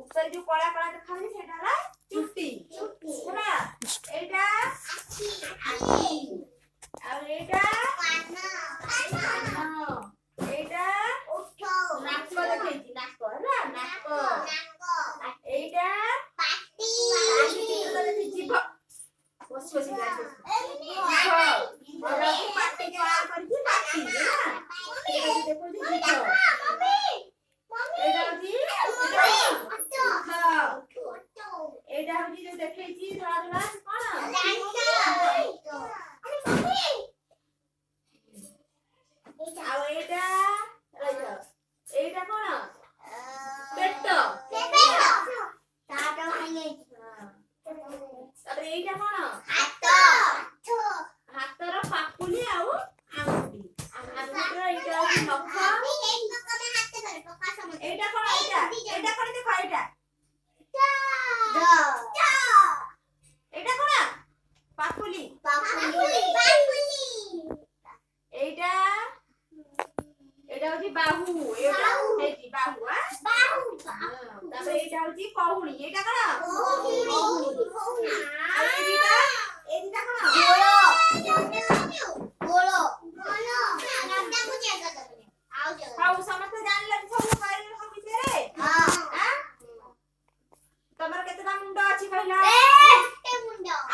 ଉପରେ ଯୋଉ କଳା କଳା ଦେଖାଯାଉଛି ସେଇଟା ହେଲା ଚୁଟି ହେଲା। ଏଇଟା ଆଖି ଆଉ ଏଇଟା କାନ ଏଇଟା ନାକ ଦେଖେଇଛି ନାକ ହେଲା ନାକ ଏଇଟା ପାଟି ଜିଭ ବସି ବସି ପାଟି କଳା କରିଛି ପାଟି ହେଲା ଦେଖୁଛି ଜିଭ ଏଇଟା ହଉଛି ଯୋଉ ଦେଖେଇଛି ଧଳା ଧଳା କଣ ଆଉ ଏଇଟା ଏଇଟା କଣ ପେଟ ତାପରେ ଏଇଟା କଣ ହାତର ପାପୁଲି ଆଉ ଆଙ୍ଗୁଠି ଆଙ୍ଗୁଠିର ଏଇଟା ହଉଛି ନଖ ଏଇଟା କଣ ଏଇଟା କଣ ଦେଖ ଏଇଟା କଣ ପାପୁଲି ଏଇଟା ହଉଛି ବାହୁ ଏଇଟା ହେଇଛି ବାହୁ ତାପରେ ଏଇଟା ହଉଛି କହୁଣି ଏଇଟା କଣ ଏଇଟା କଣ ହଉ ସମସ୍ତେ ଜାଣିଲେ ସବୁ ବିଷୟରେ ତମର କେତେଟା ମୁଣ୍ଡ ଅଛି କହିଲ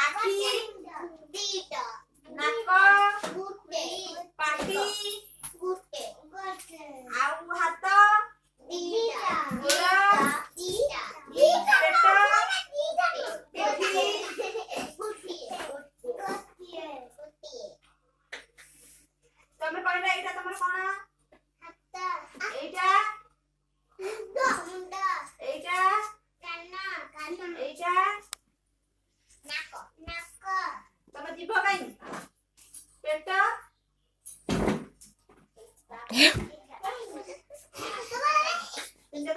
ଆଖି ନାକ ପାଟି ଆଉ ହାତ ଗୋଡ଼ ତମେ କହିଲ ଏଇଟା ତମର କଣ ଏଇଟା ଏଇଟା ଏଇଟା ତମ ଜିଭ କାଇଁ ପେଟ ତିନିଟା